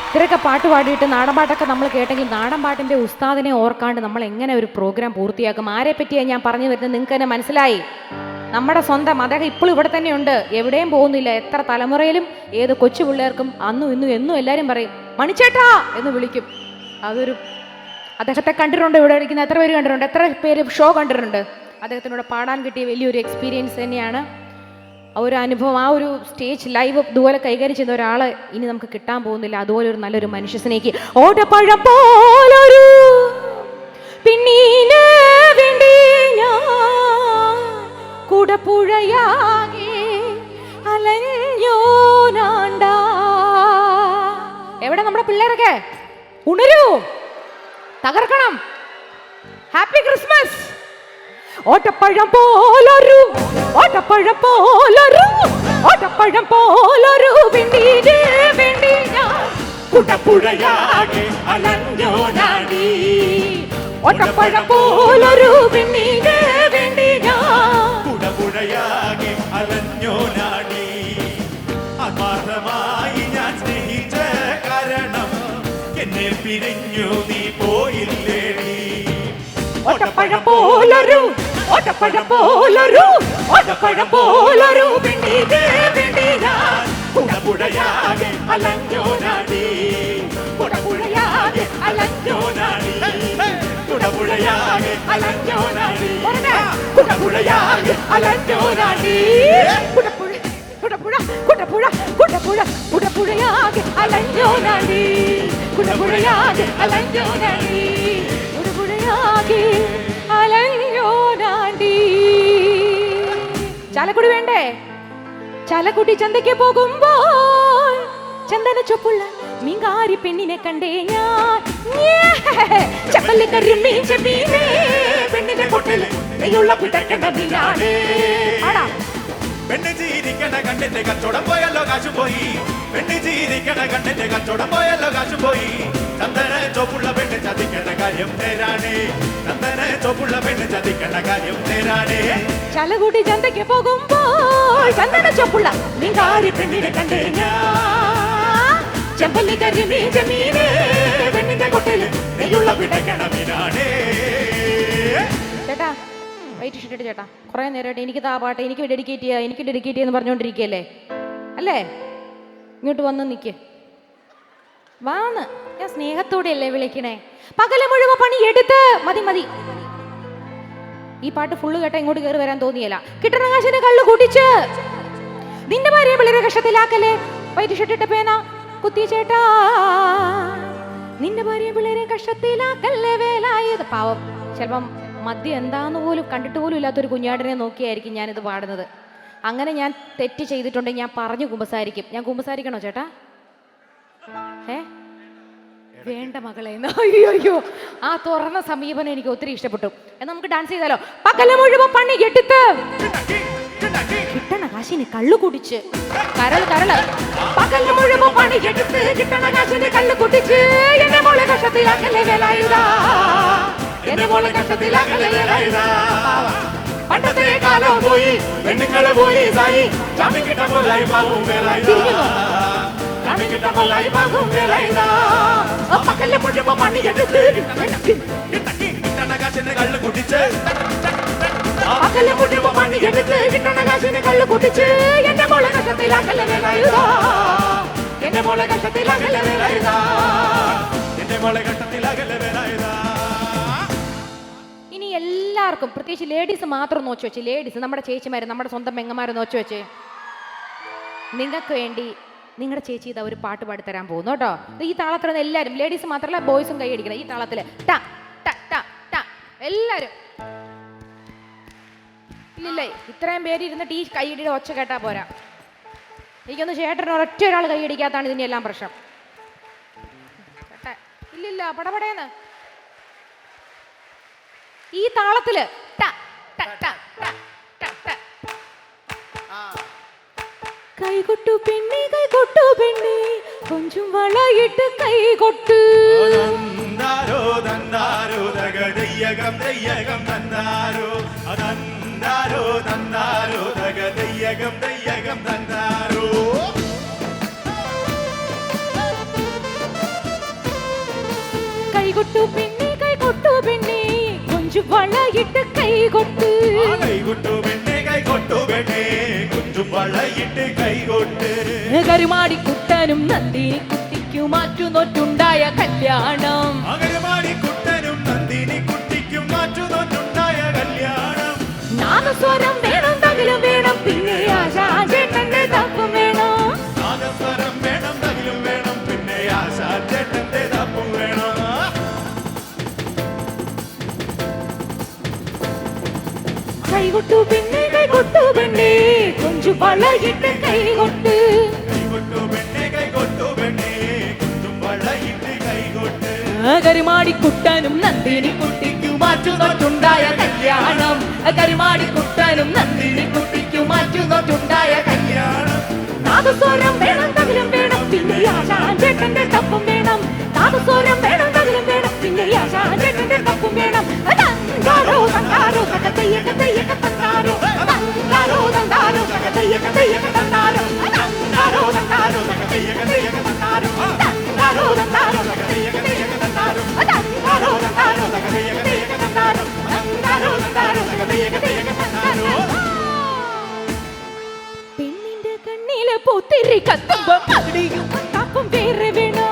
ഇത്രയൊക്കെ പാട്ട് പാടിയിട്ട് നാടൻ പാട്ടൊക്കെ നമ്മൾ കേട്ടെങ്കിൽ നാടൻ പാട്ടിൻ്റെ ഉസ്താദിനെ ഓർക്കാണ്ട് നമ്മൾ എങ്ങനെ ഒരു പ്രോഗ്രാം പൂർത്തിയാക്കും? ആരെ പറ്റിയാണ് ഞാൻ പറഞ്ഞു വരുന്നത് നിങ്ങൾക്ക് തന്നെ മനസ്സിലായി. നമ്മുടെ സ്വന്തം അദ്ദേഹം ഇപ്പോഴും ഇവിടെ തന്നെയുണ്ട്, എവിടെയും പോകുന്നില്ല. എത്ര തലമുറയിലും ഏത് കൊച്ചു പിള്ളേർക്കും അന്നും ഇന്നും എന്നും എല്ലാവരും പറയും മണിച്ചേട്ടാ എന്ന് വിളിക്കും. അതൊരു അദ്ദേഹത്തെ കണ്ടിട്ടുണ്ട്. ഇവിടെ ഇരിക്കുന്ന എത്ര പേര് കണ്ടിട്ടുണ്ട്? എത്ര പേര് ഷോ കണ്ടിട്ടുണ്ട്? അദ്ദേഹത്തിനോട് പാടാൻ കിട്ടിയ വലിയൊരു എക്സ്പീരിയൻസ് തന്നെയാണ്. ആ ഒരു അനുഭവം, ആ ഒരു സ്റ്റേജ് ലൈവ് ഇതുപോലെ കൈകാര്യം ചെയ്യുന്ന ഒരാള് ഇനി നമുക്ക് കിട്ടാൻ പോകുന്നില്ല. അതുപോലെ ഒരു നല്ലൊരു മനുഷ്യ സ്നേഹി. ഓടപ്പഴം പോലൊരു പിന്നീന് വേണ്ടി ഞാൻ കുടപ്പുഴയാകെ അലഞ്ഞോനാണ്ടാ. എവിടെ നമ്മുടെ പിള്ളേരൊക്കെ? ഉണരൂ, തകർക്കണം. Happy Christmas. ഓട്ടപ്പഴം പോലൊരു ഓട്ടപ്പഴം പോലൊരു ഓട്ടപ്പഴം പോലൊരു പിന്നീന് വേണ്ടി ഞാൻ കുടപ്പുഴയാകെ അലഞ്ഞോനാടി. ഓട്ടപ്പഴം പോലൊരു പിന്നീന് വേണ്ടി ഞാൻ കുടപ്പുഴയാകെ അലഞ്ഞോനാടി. ആത്മാർത്ഥമായി ഞാൻ സ്നേഹിച്ച കാരണം എന്നെ പിരിഞ്ഞു നീ പോയില്ലേടി. ഓട്ടപ്പഴം പോലൊരു ഓട്ടപ്പഴം പോലൊരു ഓട്ടപ്പഴം പോലൊരു പിന്നീന് വേണ്ടി ഞാൻ കുടപ്പുഴയാകെ അലഞ്ഞോനാടി. കുടപ്പുഴയാകെ അലഞ്ഞോനാടി. കുടപ്പുഴയാകെ അലഞ്ഞോനാടി. കുടപ്പുഴയാകെ അലഞ്ഞോനാടി. കുടപ്പുഴ കുടപ്പുഴ കുടപ്പുഴ കുടപ്പുഴ കുടപ്പുഴയാകെ അലഞ്ഞോനാടി. കുടപ്പുഴയാകെ അലഞ്ഞോനാടി. കുടപ്പുഴയാകെ അലഞ്ഞോനാടി. ചാലക്കുടി വേണ്ടേ? ചാലക്കുടി ചന്തയ്ക്ക് പോകുമ്പോൾ ചന്ദന ചൊപ്പുള്ള മീൻകാരി പെണ്ണിനെ കണ്ടേ ഞാൻ. ചപ്പല്ലിക്കറി മീൻ ചെമ്മീനേ പെണ്ണിന്റെ കൊട്ടില് നെയ്യുള്ള പിടക്കണ്ട മീനാണ്. പെണ്ണ് ജീവിക്കണ കണ്ണിന്റെ കച്ചവടം പോയല്ലോ കാശും പോയി. പെണ്ണ് ജീവിക്കണ കണ്ണിന്റെ കച്ചവടം പോയല്ലോ കാശും പോയി. ചന്ദന ചോപ്പുള്ള പെണ്ണ് ചതിക്കണ കാര്യം നേരാണ്. ചന്ദന ചോപ്പുള്ള പെണ്ണ് ചതിക്കണ കാര്യം നേരാണ്. ചാലക്കുടി ചന്തയ്ക്ക് പോകുമ്പോൾ ചന്ദന ചൊപ്പുള്ള മീൻകാരി പെണ്ണിനെ കണ്ടേ ഞാൻ. ചപ്പല്ലിക്കറി മീൻ ചെമ്മീനേ പെണ്ണിന്റെ കൊട്ടില് നെയ്യുള്ള പിടക്കണ മീനാണ്. ചേട്ടാ വൈറ്റ് ഷർട്ട് ചേട്ടാ, കുറേ നേരമായിട്ട് എനിക്ക് ആ പാട്ട് എനിക്ക് ഡെഡിക്കേറ്റ് ചെയ്യുക എനിക്ക് ഡെഡിക്കേറ്റ് ചെയ്യുമെന്ന് പറഞ്ഞുകൊണ്ടിരിക്കുകയല്ലേ അല്ലേ? ഇങ്ങോട്ട് വന്ന് നിൽക്ക്, വാന്ന്. ഞാൻ സ്നേഹത്തോടെയല്ലേ വിളിക്കണേ? പകല് മുഴുവൻ പണി എടുത്ത് മതി മതി. ഈ പാട്ട് ഫുള്ള് കേട്ടാ ഇങ്ങോട്ട് കയറി വരാൻ തോന്നിയല്ല. കിട്ടണ കാശിന് കള്ളു കൂട്ടിച്ച് നിന്റെ ഭാര്യയെ പിള്ളേരെ കഷ്ടത്തിലാക്കല്ലേ? വൈറ്റ് ഷർട്ട് ഇട്ട പേന കുത്തി ചേട്ടാ, നിന്റെ ഭാര്യയെ പിള്ളേരെ കഷ്ടത്തിലാക്കല്ലേ വേലായത്. പാവം, ചിലപ്പം മദ്യം എന്താന്ന് പോലും കണ്ടിട്ട് പോലും ഇല്ലാത്തൊരു കുഞ്ഞാടിനെ നോക്കിയായിരിക്കും ഞാനിത് പാടുന്നത്. അങ്ങനെ ഞാൻ തെറ്റ് ചെയ്തിട്ടുണ്ടെങ്കിൽ ഞാൻ പറഞ്ഞു കുമ്പസാരിക്കും. ഞാൻ കുമ്പസാരിക്കണോ ചേട്ടാ? വേണ്ട മകളെ. അയ്യോ, ആ തുറന്ന സമീപനം എനിക്ക് ഒത്തിരി ഇഷ്ടപ്പെട്ടു. എന്നാൽ നമുക്ക് ഡാൻസ് ചെയ്താലോ? പകല് മുഴുവൻ പണി എടുത്ത് കിട്ടണ കാശിന് കള്ളു കുടിച്ച് കരള് പകല് മുഴുവൻ പണി എടുത്ത് കിട്ടണ കാശിന് കള്ളു കുടിച്ച് എന്നെ മോളെ കഷ്ടത്തിലാക്കല്ലേ വേലായുധാ. എന്നെ മോളെ കഷ്ടത്തിലാക്കല്ലേ വേലായുധാ. പണ്ടത്തെ കാലം പോയി, പെണ്ണുങ്ങളെ പോയി സായി. ജാമ്യം കിട്ടുമ്പോൾ ലൈഫാകും വേലായുധാ. ജാമ്യം കിട്ടുമ്പോൾ ലൈഫാകും വേലായുധാ. പകല് മുഴുവൻ പണി എടുത്ത് കിട്ടണ കാശിന് കള്ളു കുടിച്ച് പകല് മുഴുവൻ പണി എടുത്ത് കിട്ടണ കാശിന് കള്ളു കുടിച്ച് എന്നെ മോളെ കഷ്ടത്തിലാക്കല്ലേ വേലായുധാ. എന്നെ മോളെ കഷ്ടത്തിലാക്കല്ലേ വേലായുധാ. എന്നെ മോളെ കഷ്ടത്തിലാകല്ലേ വേലായുധാ. ഇനി എല്ലാവർക്കും, പ്രത്യേകിച്ച് ലേഡീസ് മാത്രം നോച്ചു വെച്ച്, ലേഡീസ് നമ്മുടെ ചേച്ചിമാര് നമ്മുടെ സ്വന്തം പെങ്ങന്മാരെ നോച്ചു വെച്ച്, നിങ്ങൾക്ക് വേണ്ടി നിങ്ങളുടെ ചേച്ചി ഇതാ ഒരു പാട്ട് പാടിത്തരാൻ പോകുന്നു കേട്ടോ. ഈ താളത്തിൽ എല്ലാവരും, ലേഡീസ് മാത്രമല്ല ബോയ്സും കൈയടിക്കണം. ഈ താളത്തിൽ ട ട ട ട എല്ലാവരും. ഇല്ലില്ലേ, ഇത്രയും പേര് ഇരുന്നിട്ട് ഈ കൈയടിയുടെ ഒച്ച കേട്ടാ പോരാ. എനിക്കൊന്ന് ചേട്ടന് ഒരൊറ്റ ഒരാൾ കൈയടിക്കാത്താണ് ഇതിൻ്റെ എല്ലാം പ്രശ്നം. ഇല്ലില്ല, പടപടേന്ന് ഈ താളത്തില് ട ട ട ട ട ട. കൈകൊട്ടു പെണ്ണി കൈകൊട്ടു പെണ്ണി കൊഞ്ചും വളയിട്ട് കൈകൊട്ടു. തന്നാരോ തന്നാരോ തകതയ്യകം ദയ്യകം തന്നാരോ. തന്നാരോ തന്നാരോ തകതയ്യകം ദയ്യകം തന്നാരോ. കൈകൊട്ടു പെണ്ണേ കൈകൊട്ടു പെണ്ണേ കൊഞ്ചു വളയിട്ട് കൈകൊട്ട് കൈകൊട്ടു പെണ്ണേ കൈകൊട്ടു പെണ്ണേ കൊഞ്ചു വളയിട്ട് കൈകൊട്ട് കരുമാടി കുട്ടനും നന്ദിനി കുട്ടിക്കും മാറ്റുനോറ്റുണ്ടായ കല്യാണം അകരമാടി കുട്ടനും നന്ദിനി കുട്ടിക്കും മാറ്റുനോറ്റുണ്ടായ കല്യാണം നാദസ്വരം വേണം തകിലും വേണം പിന്നെ ആശാചേട്ടന്റെ തപ്പും വേണം നാദസ്വരം വേണം തകിലും വേണം പിന്നെ ആശാചേട്ടന്റെ തപ്പും വേണം കൈകൊട്ടു പെണ്ണേ കൈകൊട്ടു പെണ്ണേ കൊഞ്ചു വളയിട്ട് കൈകൊട്ട് കൈകൊട്ടു പെണ്ണേ കൈകൊട്ടു പെണ്ണേ കൊഞ്ചു വളയിട്ട് കൈകൊട്ട് കരുമാടി കുട്ടനും നന്ദിനി കുട്ടിക്കും മാറ്റുനോറ്റുണ്ടായ കല്യാണം കരുമാടി കുട്ടനും നന്ദിനി കുട്ടിക്കും മാറ്റുനോറ്റുണ്ടായ കല്യാണം നാദസ്വരം വേണം തകിലും വേണം പിന്നെ ആശാചേട്ടന്റെ തപ്പും വേണം നാദസ്വരം വേണം തകിലും വേണം പിന്നെ ആശാചേട്ടന്റെ തപ്പും വേണം തന്താരോ തന്താരോ തകതയ്യക തയ്യക തന്താരോ തന്താരോ തന്താരോ തകതയ്യക തയ്യക തന്താരോ തന്താരോ തന്താരോ തകതയ്യക തയ്യക തന്താരോ തന്താരോ തന്താരോ തകതയ്യക തയ്യക തന്താരോ തന്താരോ തന്താരോ തകതയ്യക തയ്യക തന്താരോ തന്താരോ തന്താരോ തകതയ്യക തയ്യക തന്താരോ പെണ്ണിന്റെ കണ്ണിലെ പൂത്തിരി കത്തുമ്പോ അവിടെയും താപ്പം വേറെ വേണോ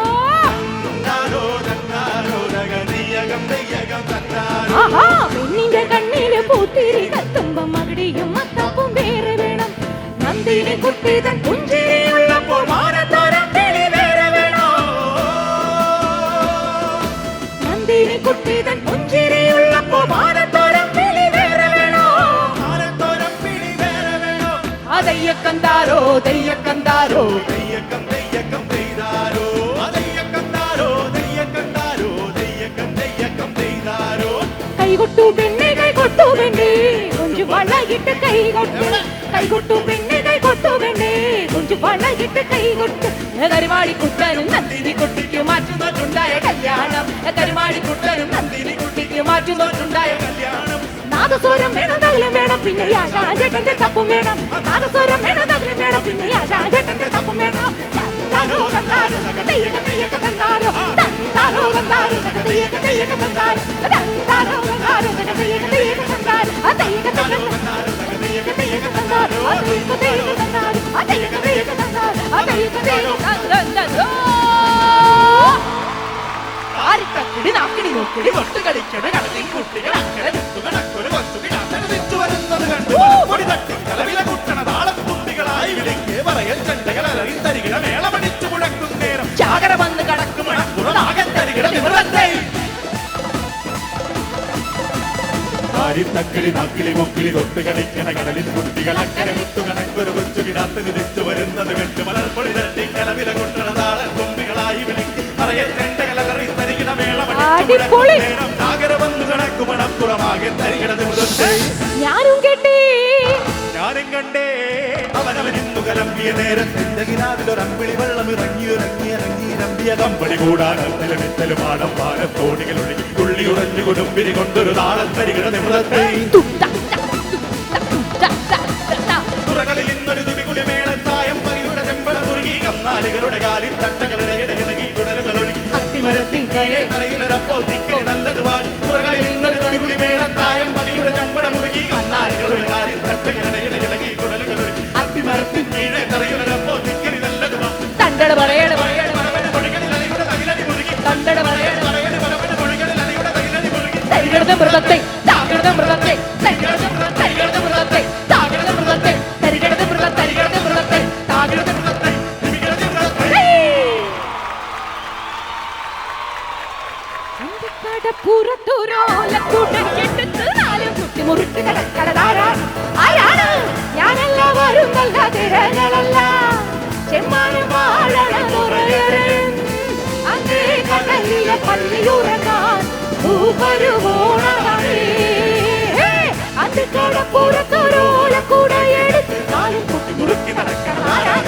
ആഹാ പെണ്ണിന്റെ കണ്ണിലെ പൂത്തിരി കത്തുമ്പോ അവിടെയും താപ്പം വേറെ വേണം നന്ദിനി കുട്ടി തൻ പുഞ്ചിരിയുള്ളപ്പോൾ മാനത്തോരം കിളി വേറെ വേണോ നന്ദിനി കുട്ടി തൻ പുഞ്ചിരിയുള്ളപ്പോൾ മാനത്തോരം കിളി വേറെ വേണോ മാനത്തോരം പിടി വേറെ വേണോ അതയ്യക്കന്താരോ ദയ്യക്കന്താരോ തെയ്യക്കം തെയ്യക്കം തെയ്താരോ അതയ്യക്കന്താരോ തെയ്യക്കന്താരോ തെയ്യക്കം തെയ്യക്കം തെയ്താരോ കൈകൊട്ടു പെണ്ണേ കൈകൊട്ടു പെണ്ണേ കൊഞ്ചു വളയിട്ട് കൈകൊട്ട് കൈകൊട്ടു പെണ്ണേ കൈകൊട്ടു പെണ്ണേ കൊഞ്ചു വളയിട്ട് കൈകൊട്ട് കരുമാടി കുട്ടനും നന്ദിനി കുട്ടിക്ക് മാറ്റുന്നോട്ടുണ്ടായ കല്യാണം കരുമാടി കുട്ടനും നന്ദിനി കുട്ടിക്ക് മാറ്റുന്നോട്ടുണ്ടായ കല്യാണം നാദസ്വരം വേണം തകിലും വേണം പിന്നെ ആശാചേട്ടന്റെ തപ്പും വേണം നാദസ്വരം വേണം തകിലും വേണം പിന്നെ ആശാചേട്ടന്റെ തപ്പും വേണം തന്താരോ തന്താരോ തകതയ്യക തയ്യക തന്താരോ തന്താരോ തന്താരോ തകതയ്യക തയ്യക തന്താരോ തന്താരോ തന്താരോ തകതയ്യക തയ്യക തന്താരോ അതയ്യക തയ്യക തയ്യക തന്താരോ അതയ്യക തയ്യക തന്താരോ അതയ്യക തയ്യക തന്താരോ അതയ്യക തയ്യക തന്താരോ ആരിക്കടി നാക്കിടി നോക്കിടി തൊട്ട് കളിക്കണ കടലിൽ കുട്ടികൾ അക്കരെ ചുറ്റുകണക്കൊരു കൊച്ചുകിടാത്തടിച്ചു വരുന്നത് കണ്ടു പൊടി തട്ടി കലവില കുട്ടണ താളം കുട്ടികളായി വിളിക്ക് പറയൽ ചെണ്ടകൾ അലറി തരികിട മേളമടിച്ചു മുഴക്കും നേരം ചാകര വന്ന് കടക്കും മണക്കുറനാകൻ തരികിട നിവർത്തേ ആരിത്തക്കിളി നാക്കിളി മുക്കിളി തൊട്ട് കളിക്കണ കടലിൽ കുട്ടികൾ അക്കരെ മുത്തുകണക്കൊരു കൊച്ചുകിടാത്തന് തിരിച്ചു വരുന്നത് കണ്ടു മലർപ്പൊടി തട്ടി കലവില കുട്ടണ താളം കുട്ടികളായി വിളിക്ക് പറയൽ ചെണ്ടകൾ അലറി തരികിട മേളമടിച്ചു നേരം ചാകര വന്ന് കണക്കും മണക്കുറമാകൻ തരികിട നിവർത്തേ ഞാനും കേട്ടേ ഞാനും കണ്ടേ അവനവനിന്നു കലമ്പിയ നേരത്തെ കിനാവിലൊരമ്പിളി വെള്ളം ഇറങ്ങിയിറങ്ങിയിറങ്ങിയിരമ്പിയ കമ്പടി കൂടാനത്തിലും ഇത്തലും ആടം പാലത്തോണികൾ ഒഴുകി തുള്ളി ഉറഞ്ഞു കൊടുമ്പിരി കൊണ്ടൊരു താളം തരികിട നിവൃത്തെ തുറകളിൽ ഇന്നൊരു തുടികുടി മേളത്തായം പകിയുടെ ചെമ്പട മുറുകി കന്നാലികളുടെ കാലിൽ തട്ടകളുടെ ഇടകിടകി തുടരുകൾ ഒഴുകി അത്തിമരത്തിൻ കീഴെ തറയിലൊരപ്പോൾ തിക്കൽ നല്ലത് വാൾ തുറകളിൽ ഇന്നൊരു തുടികുടി മേളത്തായം പകിയുടെ ചെമ്പട മുറുകി കന്നാലികളുടെ കാലിൽ തട്ടകളുടെ ഇടകിടകി തുടരുകൾ ഒഴുകി അത്തിമരത്തിൻ കീഴെ തറയിലൊരപ്പോൾ തിക്കൽ നല്ലത് വാൾ തണ്ടട പറയട പൊടികളിൽ അലയുടെ തകിലടി മുറുകി തണ്ടട പറയട പൊടികളിൽ അലയുടെ തകിലടി മുറുകി തരികിടത മൃഗത്തെ താകിടത മൃഗത്തെ തരികിടത മൃഗത്തെ താകിടത മൃഗത്തെ തരികിടത മൃഗ തരികിടത മൃഗത്തെ താകിടത മൃഗത്തെ പുറത്തൊരോലക്കൂട്ടക്കെടുത്ത് നാലും കുട്ടി മുറുക്കി ആരാണ് ഞാനെല്ലാവരും നല്ല തിരകളല്ല ചെമ്മാനം വാഴണ മുറയറയും അങ്ങേ കടലിലെ പള്ളിയുറങ്ങാൻ ൂപരുവോണമേ അത് കടപ്പുറത്തൊരോലക്കൂട എടുത്ത് നാലും കുട്ടി മുറുക്കി നടക്കണം